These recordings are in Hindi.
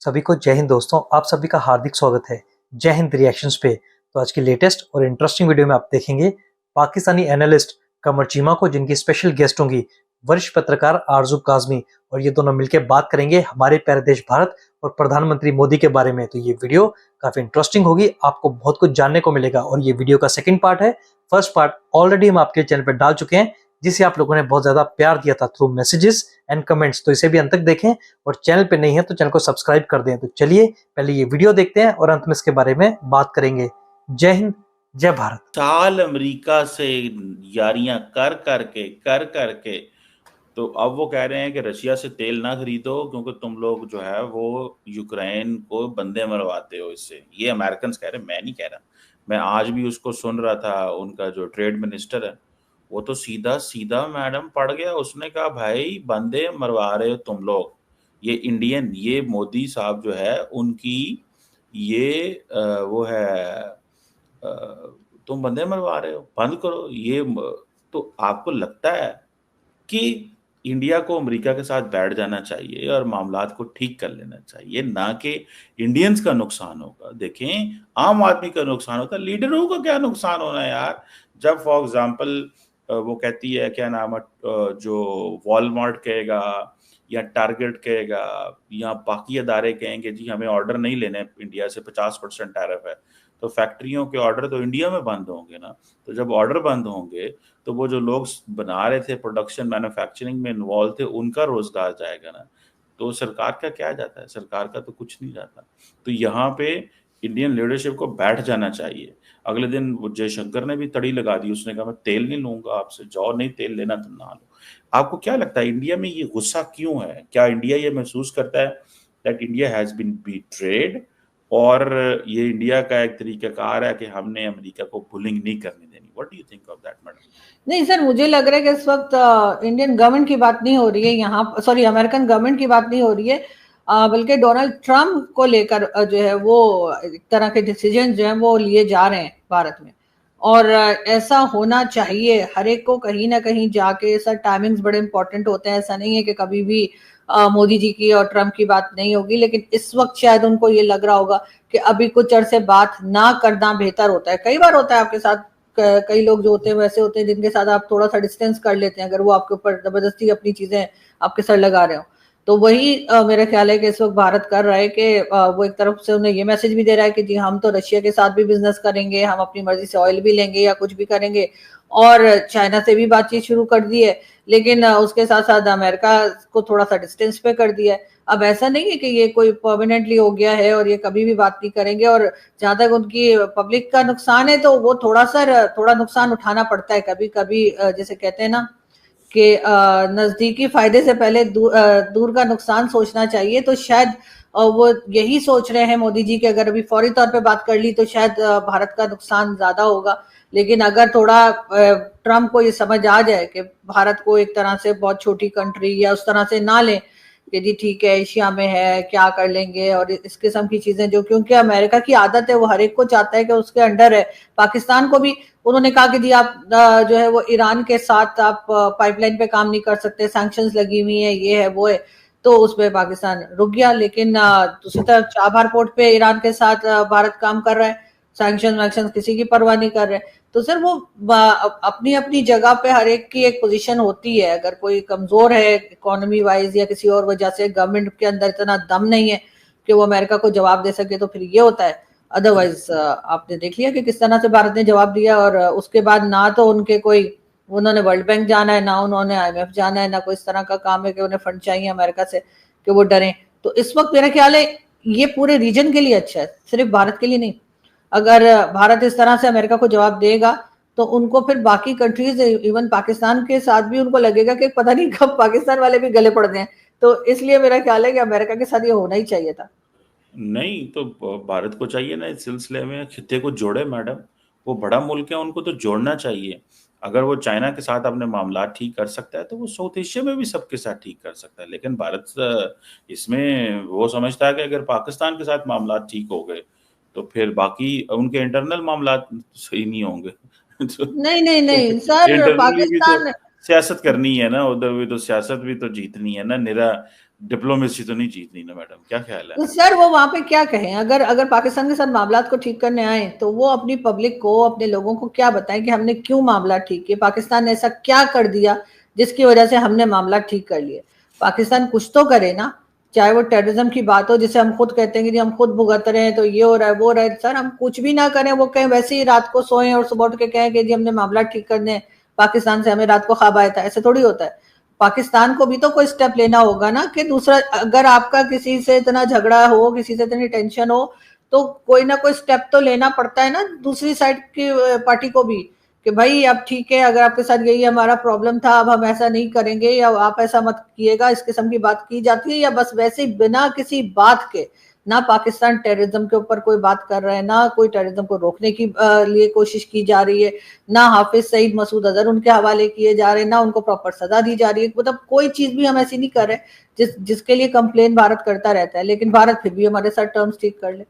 सभी को जय हिंद दोस्तों, आप सभी का हार्दिक स्वागत है जय हिंद रिएक्शंस पे। तो आज की लेटेस्ट और इंटरेस्टिंग वीडियो में आप देखेंगे पाकिस्तानी एनालिस्ट कमर चीमा को, जिनकी स्पेशल गेस्ट होंगी वरिष्ठ पत्रकार आरजू काजमी, और ये दोनों मिलकर बात करेंगे हमारे प्यारे देश भारत और प्रधानमंत्री मोदी के बारे में। तो ये वीडियो काफी इंटरेस्टिंग होगी, आपको बहुत कुछ जानने को मिलेगा। और ये वीडियो का सेकंड पार्ट है। फर्स्ट पार्ट ऑलरेडी हम आपके चैनल पर डाल चुके हैं, जिसे आप लोगों ने बहुत ज्यादा प्यार दिया था थ्रू मैसेजेस एंड कमेंट्स। तो इसे भी अंत तक देखें, और चैनल पे नहीं है तो चैनल को सब्सक्राइब कर दें। तो चलिए पहले ये वीडियो देखते हैं और अंत में इसके बारे में बात करेंगे। जय हिंद, जय भारत। साल अमेरिका से यारियां कर करके तो अब वो कह रहे हैं कि रशिया से तेल ना खरीदो, क्योंकि तुम लोग जो है वो यूक्रेन को बंदे मरवाते हो इससे। ये अमेरिकन कह रहे हैं, मैं नहीं कह रहा। मैं आज भी उसको सुन रहा था, उनका जो ट्रेड मिनिस्टर है वो तो सीधा सीधा मैडम पड़ गया। उसने कहा भाई बंदे मरवा रहे हो तुम लोग, ये इंडियन, ये मोदी साहब जो है उनकी ये वो है, तुम बंदे मरवा रहे हो, बंद करो ये। तो आपको लगता है कि इंडिया को अमेरिका के साथ बैठ जाना चाहिए और मामलात को ठीक कर लेना चाहिए, ना कि इंडियंस का नुकसान होगा। देखें, आम आदमी का नुकसान होता है, लीडरों का क्या नुकसान होना है यार। जब फॉर एग्जांपल वो कहती है, क्या नाम है, जो वॉलमार्ट कहेगा या टारगेट कहेगा या बाकी अदारे कहेंगे जी हमें ऑर्डर नहीं लेने इंडिया से, 50% टैरिफ है, तो फैक्ट्रियों के ऑर्डर तो इंडिया में बंद होंगे ना। तो जब ऑर्डर बंद होंगे तो वो जो लोग बना रहे थे, प्रोडक्शन मैन्युफैक्चरिंग में इन्वॉल्व थे, उनका रोजगार जाएगा ना। तो सरकार का क्या जाता है? सरकार का तो कुछ नहीं जाता। तो यहाँ पे इंडियन लीडरशिप को बैठ जाना चाहिए। अगले दिन वो जयशंकर ने भी तड़ी लगा दी, उसने कहा मैं तेल नहीं लूंगा आपसे, जाओ नहीं तेल लेना तो ना लो। आपको क्या लगता है इंडिया में ये गुस्सा क्यों है? क्या इंडिया ये महसूस करता है दैट इंडिया हैज बीन बीट्रेड, और ये इंडिया का एक तरीकाकार है कि हमने अमेरिका को पुलिंग नहीं करने देनी? What do you think of that madam? नहीं सर, मुझे लग रहा है कि इस वक्त इंडियन गवर्नमेंट की बात नहीं हो रही है यहाँ, सॉरी अमेरिकन गवर्नमेंट की बात नहीं हो रही है, बल्कि डोनाल्ड ट्रम्प को लेकर जो है वो एक तरह के डिसीजन जो हैं वो लिए जा रहे हैं भारत में। और ऐसा होना चाहिए, हर एक को कहीं ना कहीं जाके, सर टाइमिंग्स बड़े इंपॉर्टेंट होते हैं। ऐसा नहीं है कि कभी भी मोदी जी की और ट्रम्प की बात नहीं होगी, लेकिन इस वक्त शायद उनको ये लग रहा होगा कि अभी कुछ अरसे बात ना करना बेहतर होता है। कई बार होता है आपके साथ, कई लोग जो होते हैं वैसे होते हैं जिनके साथ आप थोड़ा सा डिस्टेंस कर लेते हैं अगर वो आपके ऊपर जबरदस्ती अपनी चीजें आपके सर लगा रहे हो। तो वही मेरा ख्याल है कि इस वक्त भारत कर रहा है कि वो एक तरफ से उन्हें ये मैसेज भी दे रहा है कि जी हम तो रशिया के साथ भी बिजनेस करेंगे, हम अपनी मर्जी से ऑयल भी लेंगे या कुछ भी करेंगे, और चाइना से भी बातचीत शुरू कर दी है, लेकिन उसके साथ साथ अमेरिका को थोड़ा सा डिस्टेंस पे कर दिया है। अब ऐसा नहीं है कि ये कोई परमानेंटली हो गया है और ये कभी भी बात नहीं करेंगे। और जहां तक उनकी पब्लिक का नुकसान है, तो वो थोड़ा नुकसान उठाना पड़ता है कभी कभी। जैसे कहते हैं ना कि नजदीकी फायदे से पहले दूर का नुकसान सोचना चाहिए। तो शायद वो यही सोच रहे हैं मोदी जी कि अगर अभी फौरी तौर पे बात कर ली तो शायद भारत का नुकसान ज्यादा होगा। लेकिन अगर थोड़ा ट्रम्प को ये समझ आ जाए कि भारत को एक तरह से बहुत छोटी कंट्री या उस तरह से ना लें कि जी ठीक है एशिया में है क्या कर लेंगे, और इस किस्म की चीजें, जो क्योंकि अमेरिका की आदत है, वो हर एक को चाहता है कि उसके अंडर है। पाकिस्तान को भी उन्होंने कहा कि जी आप जो है वो ईरान के साथ आप पाइपलाइन पे काम नहीं कर सकते, सैंक्शंस लगी हुई है, ये है वो है, तो उस पर पाकिस्तान रुक गया। लेकिन दूसरी तरफ चाबहार पोर्ट पे ईरान के साथ भारत काम कर रहा है, सैंक्शन वैक्शन किसी की परवाह नहीं कर रहे। तो सर वो अपनी अपनी जगह पे हर एक की एक पोजीशन होती है। अगर कोई कमजोर है इकोनॉमी वाइज या किसी और वजह से, गवर्नमेंट के अंदर इतना दम नहीं है कि वो अमेरिका को जवाब दे सके, तो फिर ये होता है। अदरवाइज आपने देख लिया कि किस तरह से भारत ने जवाब दिया, और उसके बाद ना तो उनके कोई, उन्होंने वर्ल्ड बैंक जाना है, ना उन्होंने IMF जाना है, ना कोई इस तरह का काम है कि उन्हें फंड चाहिए अमेरिका से कि वो डरें। तो इस वक्त मेरा ख्याल है ये पूरे रीजन के लिए अच्छा है, सिर्फ भारत के लिए नहीं। अगर भारत इस तरह से अमेरिका को जवाब देगा तो उनको फिर बाकी कंट्रीज, इवन पाकिस्तान के साथ भी उनको लगेगा कि पता नहीं कब पाकिस्तान वाले भी गले पड़ गए। तो इसलिए मेरा ख्याल है कि अमेरिका के साथ ये होना ही चाहिए था। नहीं तो भारत को चाहिए ना इस सिलसिले में खित्ते को जोड़े मैडम। वो बड़ा मुल्क है, उनको तो जोड़ना चाहिए। अगर वो चाइना के साथ अपने मामला ठीक कर सकता है तो वो साउथ एशिया में भी सबके साथ ठीक कर सकता है। लेकिन भारत इसमें वो समझता है कि अगर पाकिस्तान के साथ मामला ठीक हो गए तो फिर बाकी उनके इंटरनल मामला सही नहीं होंगे। नहीं नहीं तो नहीं सर, इंटरनली भी तो पाकिस्तान सियासत करनी है ना, उधर भी तो सियासत भी तो जीतनी है ना। निरा डिप्लोमेसी तो नहीं जीतनी ना मैडम, क्या ख्याल है? तो सर वो वहां पे क्या कहें, अगर अगर पाकिस्तान के साथ मामला को ठीक करने आए तो वो अपनी पब्लिक को, अपने लोगों को क्या बताएं कि हमने क्यों मामला ठीक किया, पाकिस्तान ने ऐसा क्या कर दिया जिसकी वजह से हमने मामला ठीक कर लिए। पाकिस्तान कुछ तो करे ना, चाहे वो टेररिज्म की बात हो, जिसे हम खुद कहते हैं कि जी हम खुद भुगत रहे हैं तो ये हो रहा है वो हो रहा है। सर हम कुछ भी ना करें, वो कहें वैसे ही रात को सोएं और सुबह उठ के कहें कि जी हमने मामला ठीक करने पाकिस्तान से, हमें रात को ख्वाब आया था, ऐसे थोड़ी होता है। पाकिस्तान को भी तो कोई स्टेप लेना होगा ना कि दूसरा, अगर आपका किसी से इतना झगड़ा हो, किसी से इतनी टेंशन हो, तो कोई ना कोई स्टेप तो लेना पड़ता है ना दूसरी साइड की पार्टी को भी, कि भाई अब ठीक है, अगर आपके साथ यही हमारा प्रॉब्लम था, अब हम ऐसा नहीं करेंगे, या आप ऐसा मत किएगा, इस किस्म की बात की जाती है, या बस वैसे ही बिना किसी बात के, ना पाकिस्तान टेररिज्म के ऊपर कोई बात कर रहा है, ना कोई टेररिज्म को रोकने की लिए कोशिश की जा रही है, ना हाफिज सईद, मसूद अजहर उनके हवाले किए जा रहे हैं, ना उनको प्रॉपर सजा दी जा रही है। मतलब कोई चीज भी हम ऐसी नहीं कर रहे जिसके लिए कंप्लेन भारत करता रहता है, लेकिन भारत फिर भी हमारे साथ टर्म्स ठीक कर ले।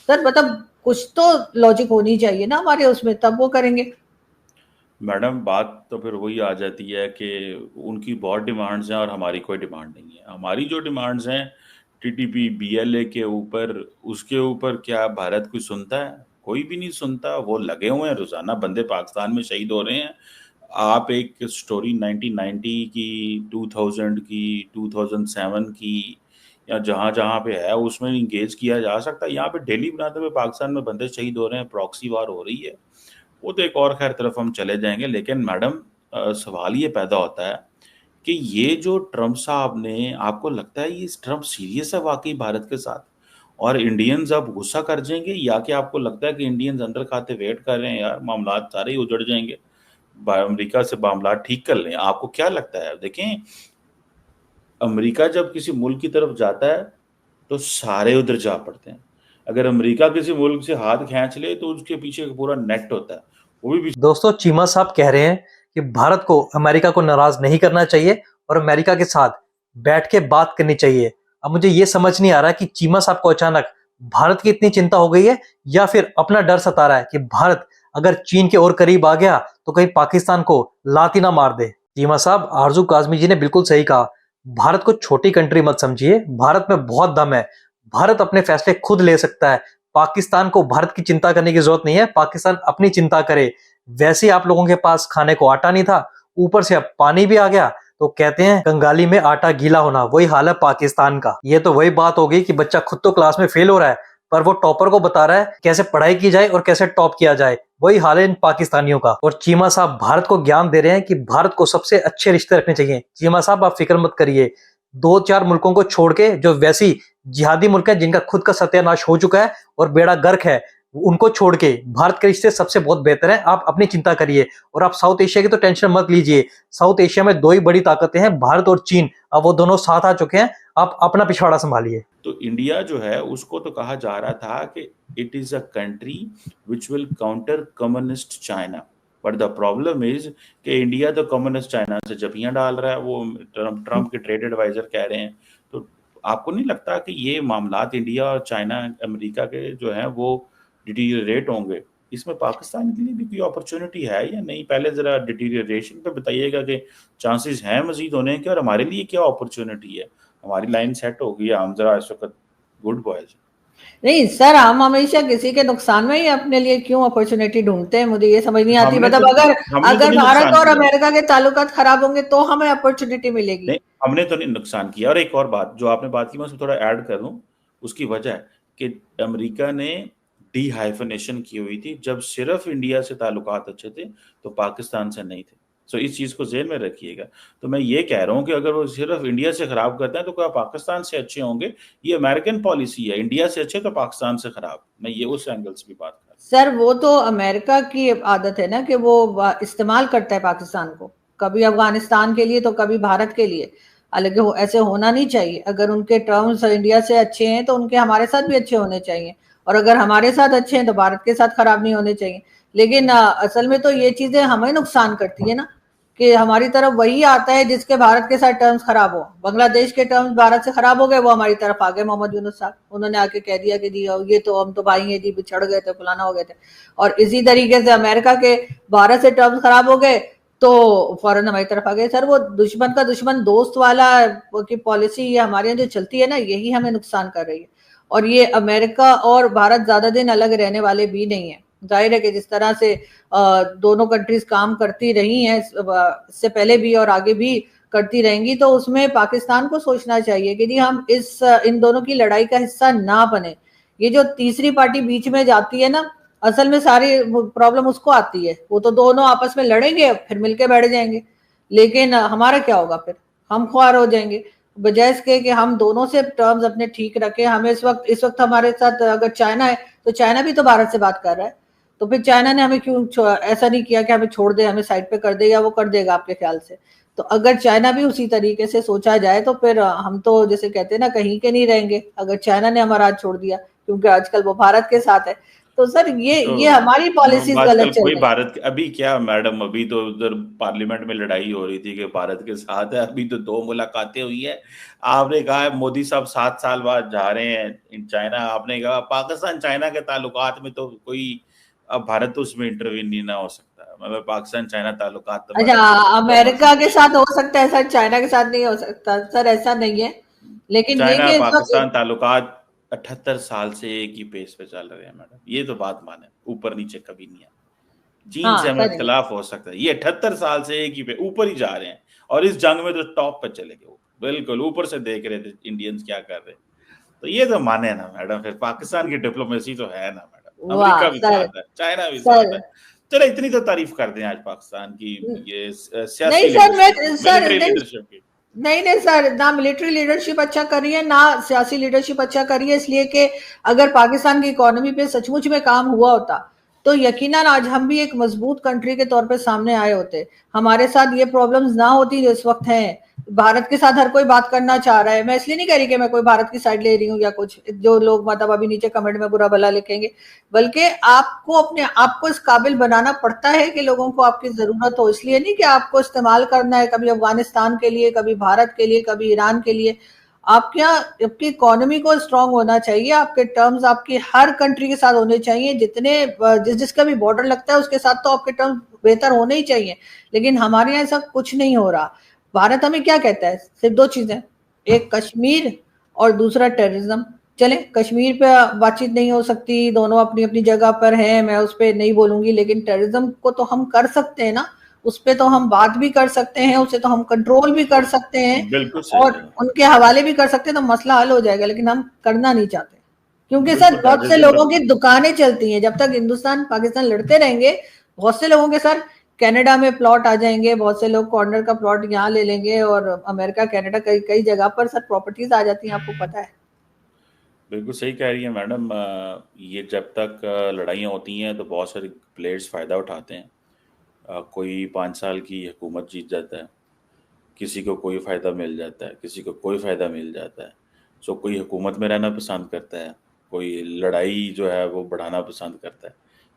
सर मतलब कुछ तो लॉजिक होनी चाहिए ना हमारे उसमें, तब वो करेंगे। मैडम बात तो फिर वही आ जाती है कि उनकी बहुत डिमांड्स हैं और हमारी कोई डिमांड नहीं है। हमारी जो डिमांड्स हैं टीटीपी बीएलए के ऊपर, उसके ऊपर क्या भारत कोई सुनता है? कोई भी नहीं सुनता। वो लगे हुए हैं, रोजाना बंदे पाकिस्तान में शहीद हो रहे हैं। आप एक स्टोरी 1990 की, 2000 की, 2007 की, या जहां जहां पे है उसमें इंगेज किया जा सकता है। यहाँ पे डेली बनाते हुए पाकिस्तान में बंदे शहीद हो रहे हैं, प्रॉक्सी वार हो रही है। वो तो एक और खैर तरफ हम चले जाएंगे, लेकिन मैडम सवाल ये पैदा होता है कि ये जो ट्रम्प साहब ने, आपको लगता है ये ट्रम्प सीरियस है वाकई भारत के साथ, और इंडियंस अब गुस्सा कर जाएंगे, या कि आपको लगता है कि इंडियंस अंदर खाते वेट कर रहे हैं यार मामला सारे ही उजड़ जाएंगे, अमेरिका से मामला ठीक कर लें? आपको क्या लगता है? देखें, अमेरिका जब किसी मुल्क की तरफ जाता है तो सारे उधर जा पड़ते हैं। अगर अमेरिका किसी मुल्क से हाथ खींच ले तो उसके पीछे एक पूरा नेट होता है, वो भी। दोस्तों, चीमा साहब कह रहे हैं कि भारत को अमेरिका को नाराज नहीं करना चाहिए और अमेरिका के साथ बैठ के बात करनी चाहिए। अब मुझे ये समझ नहीं आ रहा कि चीमा साहब को अचानक भारत की इतनी चिंता हो गई है, या फिर अपना डर सता रहा है कि भारत अगर चीन के और करीब आ गया तो कहीं पाकिस्तान को लात ही ना मार दे। चीमा साहब, आरजू काजमी जी ने बिल्कुल सही कहा। भारत को छोटी कंट्री मत समझिए, भारत में बहुत दम है, भारत अपने फैसले खुद ले सकता है। पाकिस्तान को भारत की चिंता करने की जरूरत नहीं है, पाकिस्तान अपनी चिंता करे। वैसे ही आप लोगों के पास खाने को आटा नहीं था, ऊपर से अब पानी भी आ गया, तो कहते हैं कंगाली में आटा गीला होना, वही हाल है पाकिस्तान का। ये तो वही बात हो गई कि बच्चा खुद तो क्लास में फेल हो रहा है, पर वो टॉपर को बता रहा है कैसे पढ़ाई की जाए और कैसे टॉप किया जाए। वही हाल है इन पाकिस्तानियों का। और चीमा साहब भारत को ज्ञान दे रहे हैं कि भारत को सबसे अच्छे रिश्ते रखने चाहिए। चीमा साहब, आप फिक्र मत करिए, 2-4 मुल्कों को छोड़ के जो वैसी जिहादी मुल्क है, जिनका खुद का सत्यानाश हो चुका है और बेड़ा गर्क है, उनको छोड़ के भारत के रिश्ते सबसे बहुत बेहतर है। आप अपनी चिंता करिए और आप साउथ एशिया की तो टेंशन मत लीजिए। साउथ एशिया में दो ही बड़ी ताकतें हैं, भारत और चीन। अब वो दोनों साथ आ चुके हैं, आप अपना पिछवाड़ा संभालिए। तो इंडिया जो है उसको तो कहा जा रहा था कि it is a country which will counter communist China, but the problem is कि इंडिया तो कम्युनिस्ट चाइना से जपियां डाल रहा है, वो ट्रम्प के ट्रेड एडवाइजर कह रहे हैं। तो आपको नहीं लगता कि ये मामलात इंडिया और चाइना अमेरिका के जो हैं वो डिटीरियरेट होंगे? इसमें पाकिस्तान के लिए भी कोई अपॉर्चुनिटी है या नहीं? पहले जरा डिटीरियरेशन पे बताइएगा कि चांसेस हैं मजीद होने के, और हमारे लिए क्या अपॉर्चुनिटी है? हमारी लाइन सेट हो गई है, हम जरा इस वक्त गुड बॉयज। नहीं सर, हम हमेशा किसी के नुकसान में ही अपने लिए क्यों अपॉर्चुनिटी ढूंढते हैं, मुझे ये समझ नहीं आती। हमने तो मतलब अगर हमने तो अगर नहीं भारत नुकसान और किया। अमेरिका के ताल्लुकात खराब होंगे तो हमें अपॉर्चुनिटी मिलेगी। नहीं, हमने तो नहीं नुकसान किया। और एक और बात जो आपने बात की, मैं उसमें थोड़ा ऐड कर दूं। उसकी वजह है कि अमेरिका ने डी हाइफनेशन की हुई थी, जब सिर्फ इंडिया से ताल्लुकात अच्छे थे तो पाकिस्तान से नहीं थे। सो इस चीज को जेहन में रखिएगा। तो मैं ये कह रहा हूँ कि अगर वो सिर्फ इंडिया से खराब करते हैं तो क्या पाकिस्तान से अच्छे होंगे? ये अमेरिकन पॉलिसी है, इंडिया से अच्छे तो पाकिस्तान से खराब। मैं ये उस एंगल से भी बात कर सर वो तो अमेरिका की आदत है ना कि वो इस्तेमाल करता है पाकिस्तान को, कभी अफगानिस्तान के लिए तो कभी भारत के लिए। हालांकि ऐसे होना नहीं चाहिए। अगर उनके टर्म्स इंडिया से अच्छे हैं तो उनके हमारे साथ भी अच्छे होने चाहिए, और अगर हमारे साथ अच्छे हैं तो भारत के साथ खराब नहीं होने चाहिए। लेकिन असल में तो ये चीजें हमें नुकसान करती है ना, कि हमारी तरफ वही आता है जिसके भारत के साथ टर्म्स खराब हो। बांग्लादेश के टर्म्स भारत से खराब हो गए, वो हमारी तरफ आ गए मोहम्मद यूनुस साहब, उन्होंने आके कह दिया कि जी ये तो हम तो भाई हैं जी, बिछड़ गए थे, फलाना हो गए थे। और इसी तरीके से अमेरिका के भारत से टर्म्स खराब हो गए तो फौरन हमारी तरफ आ गए। सर वो दुश्मन का दुश्मन दोस्त वाला की पॉलिसी ये हमारे यहाँ जो चलती है ना, यही हमें नुकसान कर रही है। और ये अमेरिका और भारत ज्यादा दिन अलग रहने वाले भी नहीं है। जाहिर है कि जिस तरह से दोनों कंट्रीज काम करती रही हैं इससे पहले भी और आगे भी करती रहेंगी, तो उसमें पाकिस्तान को सोचना चाहिए कि जी हम इन दोनों की लड़ाई का हिस्सा ना बने। ये जो तीसरी पार्टी बीच में जाती है ना, असल में सारी प्रॉब्लम उसको आती है। वो तो दोनों आपस में लड़ेंगे, फिर मिलके बैठ जाएंगे, लेकिन हमारा क्या होगा? फिर हम ख्वार हो जाएंगे। बजाय इसके कि हम दोनों से टर्म्स अपने ठीक रखें। हमें इस वक्त हमारे साथ अगर चाइना है, तो चाइना भी तो भारत से बात कर रहा है, तो फिर चाइना ने हमें क्यों ऐसा नहीं किया कि हमें छोड़ दे, हमें साइड पे कर दे, या वो कर देगा आपके ख्याल से? तो अगर चाइना भी उसी तरीके से सोचा जाए तो फिर हम तो जैसे कहते हैं ना, कहीं के नहीं रहेंगे अगर चाइना ने हमारा हाथ छोड़ दिया, क्योंकि आजकल वो भारत के साथ है। तो सर ये तो हमारी पॉलिसीज आजकल गलत चल कोई रही है। भारत अभी क्या मैडम, अभी तो उधर पार्लियामेंट में लड़ाई हो रही थी कि भारत के साथ है। अभी तो 2 मुलाकातें हुई है। आपने कहा है मोदी साहब 7 साल बाद जा रहे हैं इन चाइना। आपने कहा पाकिस्तान चाइना के ताल्लुकात में तो कोई, अब भारत तो उसमें इंटरवीन नहीं ना हो सकता। मतलब पाकिस्तान चाइना ताल्लुकात तो अच्छा, मैडम सिर्फ अमेरिका डिप्लोमेसी के साथ हो सकता है सर, चाइना के साथ नहीं हो सकता सर, ऐसा नहीं है। लेकिन ये चाइना कि इस पाकिस्तान वक्त ताल्लुकात 78 साल से एक ही पेस पे चल रहे हैं मैडम। ये तो बात माने, ऊपर नीचे कभी नहीं है। चीन से हाँ हमें सर, इख्तिलाफ हो सकता है, ये 78 साल से एक ही पे ऊपर ही जा रहे हैं। और इस जंग में तो टॉप पे चले गए, बिल्कुल ऊपर से देख रहे थे इंडियंस क्या कर रहे हैं। तो ये तो माने ना मैडम, फिर पाकिस्तान की डिप्लोमेसी तो है ना मैडम। वाह अमेरिका भी सर। साथ है, चाइना भी सर साथ है। चलो इतनी तो तारीफ कर दें आज पाकिस्तान की, ये नहीं सियासी सर, मैं लीडरशिप की, सर मिलिट्री नहीं, लीडरशिप की। नहीं सर, ना मिलिट्री लीडरशिप अच्छा कर रही है, ना सियासी लीडरशिप अच्छा कर रही है। इसलिए कि अगर पाकिस्तान की इकोनॉमी पे सचमुच में काम हुआ होता, तो यकीनन आज हम भी एक मजबूत कंट्री के तौर पे सामने आए होते। हमारे साथ ये प्रॉब्लम्स ना होती जो इस वक्त हैं। भारत के साथ हर कोई बात करना चाह रहा है। मैं इसलिए नहीं कह रही कि मैं कोई भारत की साइड ले रही हूँ या कुछ, जो लोग मतलब अभी नीचे कमेंट में बुरा भला लिखेंगे, बल्कि आपको अपने आप को इस काबिल बनाना पड़ता है कि लोगों को आपकी जरूरत हो। इसलिए नहीं कि आपको इस्तेमाल करना है कभी अफगानिस्तान के लिए, कभी भारत के लिए, कभी ईरान के लिए। आपके यहाँ आपकी इकोनॉमी को स्ट्रांग होना चाहिए, आपके टर्म्स आपकी हर कंट्री के साथ होने चाहिए। जिसका भी बॉर्डर लगता है उसके साथ तो आपके टर्म्स बेहतर होने ही चाहिए। लेकिन हमारे यहाँ ऐसा कुछ नहीं हो रहा। भारत हमें क्या कहता है? सिर्फ 2 चीजें, एक कश्मीर और दूसरा टेररिज्म। चले, कश्मीर पे बातचीत नहीं हो सकती, दोनों अपनी अपनी जगह पर हैं, मैं उस पर नहीं बोलूंगी, लेकिन टेररिज्म को तो हम कर सकते हैं ना, उस पर तो हम बात भी कर सकते हैं, उसे तो हम कंट्रोल भी कर सकते हैं बिल्कुल सही और है, उनके हवाले भी कर सकते हैं, तो मसला हल हो जाएगा। लेकिन हम करना नहीं चाहते, क्योंकि सर बिल्कुल बहुत से टेररिज्म लोगों की दुकानें चलती हैं। जब तक हिंदुस्तान पाकिस्तान लड़ते रहेंगे, बहुत से लोगों के सर कनाडा में प्लॉट आ जाएंगे, बहुत से लोग कॉर्नर का प्लॉट यहाँ ले लेंगे, और अमेरिका कनाडा कई कई जगह पर सर प्रॉपर्टीज आ जाती हैं, आपको पता है। बिल्कुल सही कह रही है मैडम। ये जब तक लड़ाइयाँ होती हैं तो बहुत सारे प्लेयर्स फ़ायदा उठाते हैं। कोई 5 साल की हुकूमत जीत जाता है, किसी को कोई फ़ायदा मिल जाता है, किसी को कोई फ़ायदा मिल जाता है। सो कोई हुकूमत में रहना पसंद करता है, कोई लड़ाई जो है वो बढ़ाना पसंद करता है।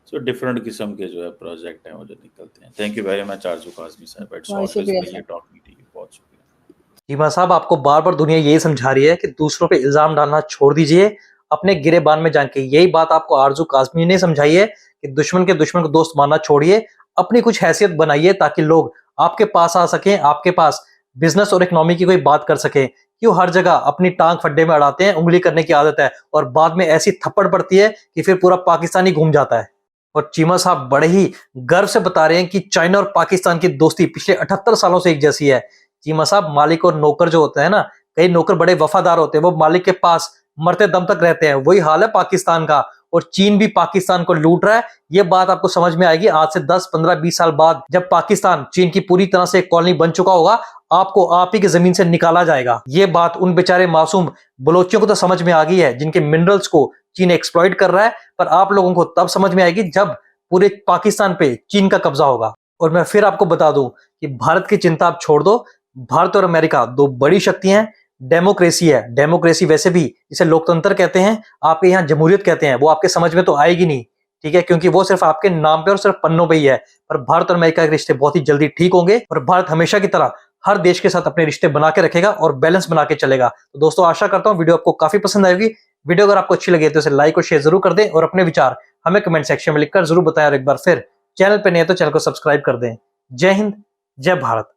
सो डिफरेंट किस्म के जो है प्रोजेक्ट हैं वो जो निकलते हैं। थैंक यू वेरी मच आरजू काज़मी साहब, इट्स बहुत ऑलवेज शुक्रिया pleasure sir. Talking to you. बहुत शुक्रिया। चीमा साहब, आपको बार बार दुनिया यही समझा रही है कि दूसरों पे इल्जाम डालना छोड़ दीजिए, अपने गिरेबान में जाके। यही बात आपको आरजू काज़मी ने समझाई है कि दुश्मन के दुश्मन को दोस्त मानना छोड़िए, अपनी कुछ हैसियत बनाइए ताकि लोग आपके पास आ सकें, आपके पास बिजनेस और इकोनॉमी की कोई बात कर सकें। क्यों हर जगह अपनी टांग फड्डे में अड़ाते हैं, उंगली करने की आदत है, और बाद में ऐसी थप्पड़ पड़ती है कि फिर पूरा पाकिस्तान ही घूम जाता है। और चीमा साहब बड़े ही गर्व से बता रहे हैं कि चाइना और पाकिस्तान की दोस्ती पिछले 78 सालों से एक जैसी है। चीमा साहब, मालिक और नौकर जो होते हैं ना, कई नौकर बड़े वफादार होते हैं, वो मालिक के पास मरते दम तक रहते हैं। वही हाल है पाकिस्तान का, और चीन भी पाकिस्तान को लूट रहा है। ये बात आपको समझ में आएगी आज से 10, 15, 20 साल बाद, जब पाकिस्तान चीन की पूरी तरह से कॉलोनी बन चुका होगा। आपको आप ही की जमीन से निकाला जाएगा। ये बात उन बेचारे मासूम बलोचियों को तो समझ में आ गई है जिनके मिनरल्स को चीन एक्सप्लॉइट कर रहा है, पर आप लोगों को तब समझ में आएगी जब पूरे पाकिस्तान पे चीन का कब्जा होगा। और मैं फिर आपको बता दूं कि भारत की चिंता आप छोड़ दो। भारत और अमेरिका 2 बड़ी शक्तियां हैं। डेमोक्रेसी है, डेमोक्रेसी वैसे भी इसे लोकतंत्र कहते हैं, आपके यहाँ जमहूरियत कहते हैं, वो आपके समझ में तो आएगी नहीं, ठीक है, क्योंकि वो सिर्फ आपके नाम पे और सिर्फ पन्नों पे ही है। पर भारत और अमेरिका के रिश्ते बहुत ही जल्दी ठीक होंगे, और भारत हमेशा की तरह हर देश के साथ अपने रिश्ते बना के रखेगा और बैलेंस बना के चलेगा। तो दोस्तों, आशा करता हूं वीडियो आपको काफी पसंद आएगी। वीडियो अगर आपको अच्छी लगे तो इसे लाइक और शेयर जरूर कर दें, और अपने विचार हमें कमेंट सेक्शन में लिखकर जरूर बताएं। और एक बार फिर चैनल पे नए तो चैनल को सब्सक्राइब कर दें। जय हिंद, जय भारत।